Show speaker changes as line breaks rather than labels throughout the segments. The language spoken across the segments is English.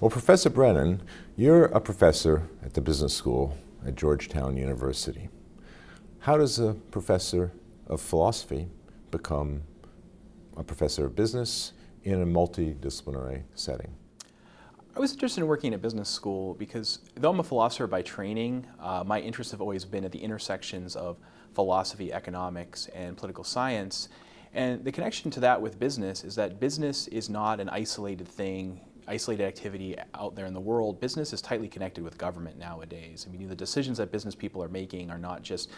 Well, Professor Brennan, you're a professor at the business school at Georgetown University. How does a professor of philosophy become a professor of business in a multidisciplinary setting?
I was interested in working at business school because though I'm a philosopher by training, my interests have always been at the intersections of philosophy, economics, and political science. And the connection to that with business is that business is not an isolated thing, isolated activity out there in the world. Business is tightly connected with government nowadays. I mean, the decisions that business people are making are not just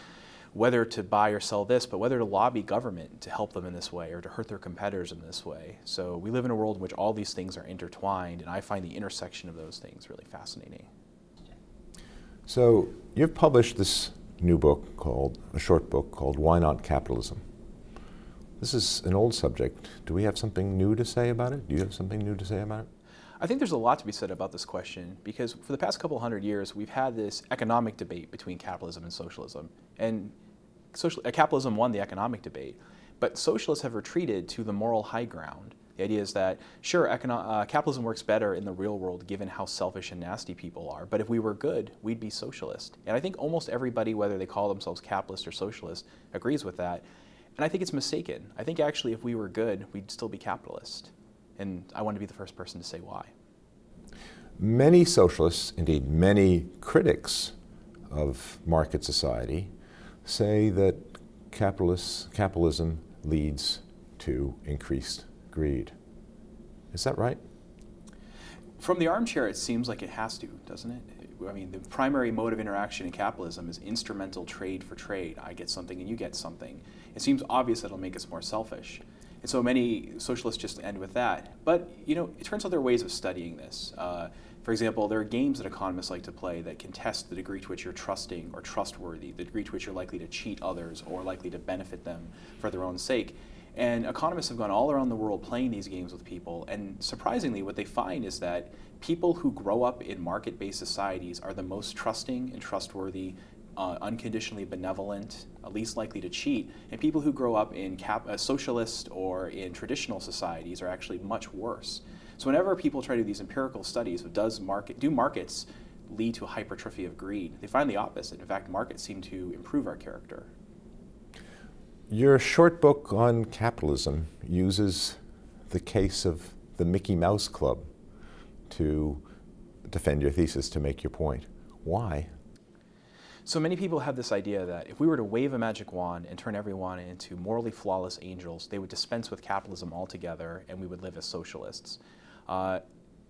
whether to buy or sell this, but whether to lobby government to help them in this way or to hurt their competitors in this way. So we live in a world in which all these things are intertwined, and I find the intersection of those things really fascinating.
So you've published this new book called, a short book called Why Not Capitalism? This is an old subject. Do we have something new to say about it? Do you have something new to say about it?
I think there's a lot to be said about this question because for the past couple hundred years we've had this economic debate between capitalism and socialism. And capitalism won the economic debate, but socialists have retreated to the moral high ground. The idea is that, sure, capitalism works better in the real world given how selfish and nasty people are, but if we were good, we'd be socialist. And I think almost everybody, whether they call themselves capitalist or socialist, agrees with that. And I think it's mistaken. I think actually if we were good, we'd still be capitalist. And I want to be the first person to say why.
Many socialists, indeed many critics of market society, say that capitalism leads to increased greed. Is that right?
From the armchair, it seems like it has to, doesn't it? I mean, the primary mode of interaction in capitalism is instrumental trade for trade. I get something and you get something. It seems obvious that it'll make us more selfish. And so many socialists just end with that. But, you know, it turns out there are ways of studying this. For example, there are games that economists like to play that can test the degree to which you're trusting or trustworthy, the degree to which you're likely to cheat others or likely to benefit them for their own sake. And economists have gone all around the world playing these games with people, and surprisingly what they find is that people who grow up in market-based societies are the most trusting and trustworthy, unconditionally benevolent, least likely to cheat, and people who grow up in socialist or in traditional societies are actually much worse. So whenever people try to do these empirical studies of do markets lead to a hypertrophy of greed, they find the opposite. In fact, markets seem to improve our character.
Your short book on capitalism uses the case of the Mickey Mouse Club to defend your thesis, to make your point. Why?
So many people have this idea that if we were to wave a magic wand and turn everyone into morally flawless angels, they would dispense with capitalism altogether and we would live as socialists.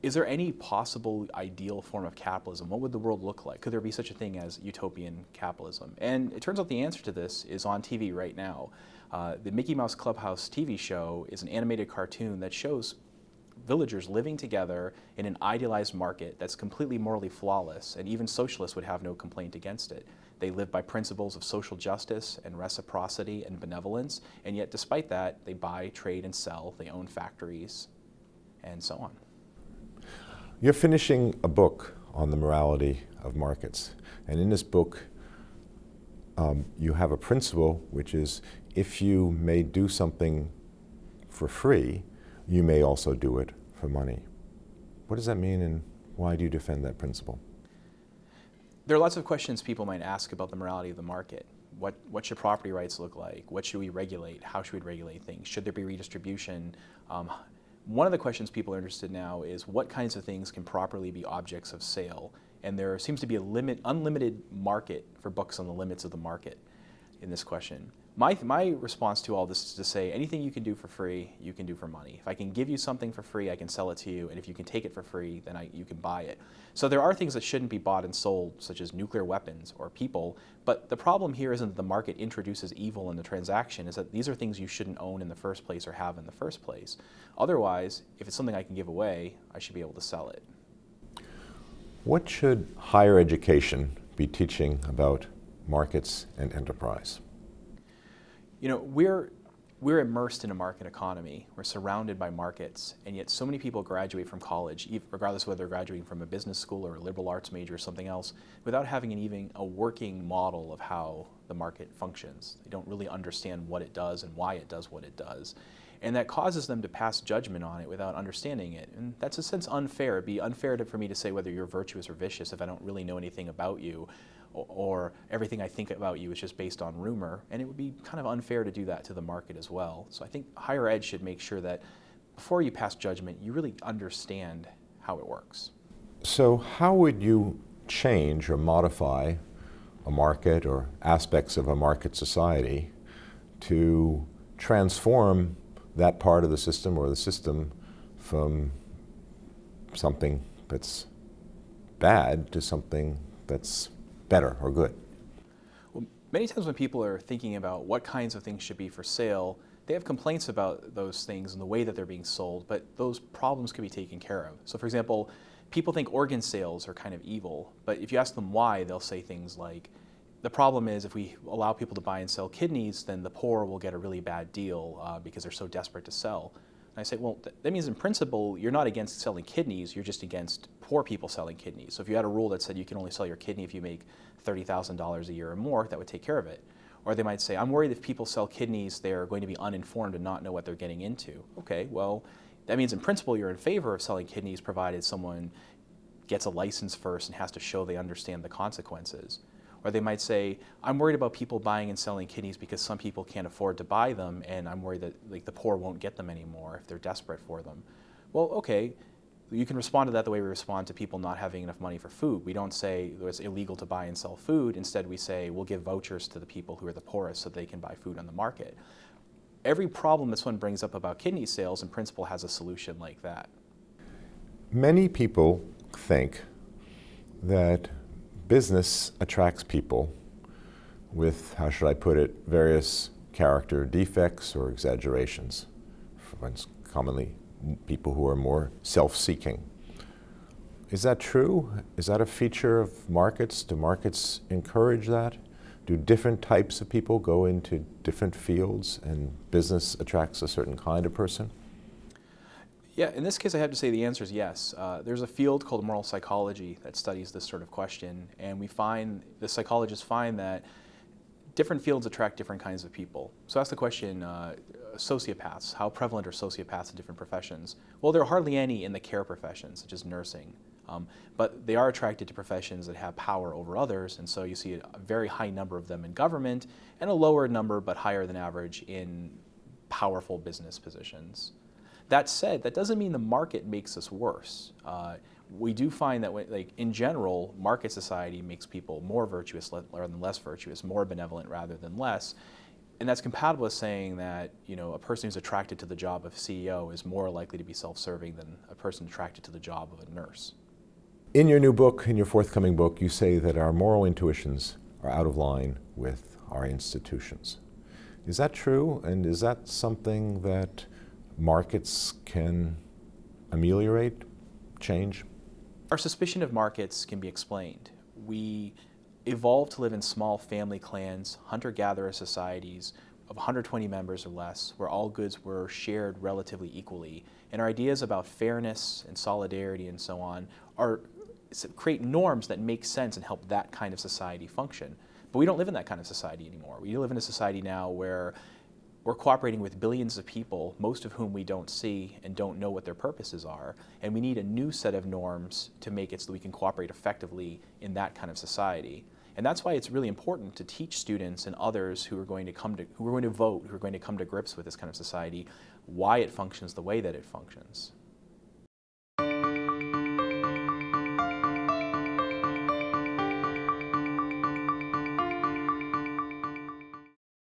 Is there any possible ideal form of capitalism? What would the world look like? Could there be such a thing as utopian capitalism? And it turns out the answer to this is on TV right now. The Mickey Mouse Clubhouse TV show is an animated cartoon that shows villagers living together in an idealized market that's completely morally flawless, and even socialists would have no complaint against it. They live by principles of social justice and reciprocity and benevolence, and yet despite that, they buy, trade, and sell. They own factories, and so on.
You're finishing a book on the morality of markets, and in this book you have a principle which is if you may do something for free, you may also do it for money. What does that mean, and why do you defend that principle?
There are lots of questions people might ask about the morality of the market. What should property rights look like? What should we regulate? How should we regulate things? Should there be redistribution? One of the questions people are interested in now is what kinds of things can properly be objects of sale? And there seems to be a unlimited market for books on the limits of the market in this question. My response to all this is to say anything you can do for free, you can do for money. If I can give you something for free, I can sell it to you, and if you can take it for free, then you can buy it. So there are things that shouldn't be bought and sold, such as nuclear weapons or people, but the problem here isn't that the market introduces evil in the transaction, is that these are things you shouldn't own in the first place or have in the first place. Otherwise, if it's something I can give away, I should be able to sell it.
What should higher education be teaching about markets and enterprise?
You know, we're immersed in a market economy. We're surrounded by markets, and yet so many people graduate from college, regardless of whether they're graduating from a business school or a liberal arts major or something else, without having even a working model of how the market functions. They don't really understand what it does and why it does what it does. And that causes them to pass judgment on it without understanding it. And that's in a sense unfair. It'd be unfair for me to say whether you're virtuous or vicious if I don't really know anything about you, or everything I think about you is just based on rumor. And it would be kind of unfair to do that to the market as well. So I think higher ed should make sure that before you pass judgment, you really understand how it works.
So how would you change or modify a market or aspects of a market society to transform that part of the system or the system from something that's bad to something that's better or good?
Well, many times when people are thinking about what kinds of things should be for sale, they have complaints about those things and the way that they're being sold, but those problems can be taken care of. So for example, people think organ sales are kind of evil, but if you ask them why, they'll say things like, the problem is if we allow people to buy and sell kidneys, then the poor will get a really bad deal because they're so desperate to sell. And I say, well, that means in principle, you're not against selling kidneys, you're just against poor people selling kidneys. So if you had a rule that said you can only sell your kidney if you make $30,000 a year or more, that would take care of it. Or they might say, I'm worried if people sell kidneys, they're going to be uninformed and not know what they're getting into. Okay, well, that means in principle you're in favor of selling kidneys provided someone gets a license first and has to show they understand the consequences. Or they might say, I'm worried about people buying and selling kidneys because some people can't afford to buy them, and I'm worried that the poor won't get them anymore if they're desperate for them. Well, okay, you can respond to that the way we respond to people not having enough money for food. We don't say it's illegal to buy and sell food. Instead, we say we'll give vouchers to the people who are the poorest so they can buy food on the market. Every problem that someone brings up about kidney sales, in principle, has a solution like that.
Many people think that business attracts people with, how should I put it, various character defects or exaggerations. Commonly, people who are more self-seeking. Is that true? Is that a feature of markets? Do markets encourage that? Do different types of people go into different fields and business attracts a certain kind of person?
Yeah, in this case I have to say the answer is yes. There's a field called moral psychology that studies this sort of question, and the psychologists find that different fields attract different kinds of people. So ask the question, sociopaths, how prevalent are sociopaths in different professions? Well, there are hardly any in the care professions, such as nursing, but they are attracted to professions that have power over others, and so you see a very high number of them in government, and a lower number, but higher than average, in powerful business positions. That said, that doesn't mean the market makes us worse. We do find that, in general, market society makes people more virtuous rather than less virtuous, more benevolent rather than less. And that's compatible with saying that a person who's attracted to the job of CEO is more likely to be self-serving than a person attracted to the job of a nurse.
In your new book, in your forthcoming book, you say that our moral intuitions are out of line with our institutions. Is that true? And is that something that markets can ameliorate, change?
Our suspicion of markets can be explained. We evolved to live in small family clans, hunter-gatherer societies of 120 members or less, where all goods were shared relatively equally. And our ideas about fairness and solidarity and so on create norms that make sense and help that kind of society function. But we don't live in that kind of society anymore. We live in a society now where we're cooperating with billions of people, most of whom we don't see and don't know what their purposes are. And we need a new set of norms to make it so that we can cooperate effectively in that kind of society. And that's why it's really important to teach students and others who are going to vote, who are going to come to grips with this kind of society, why it functions the way that it functions.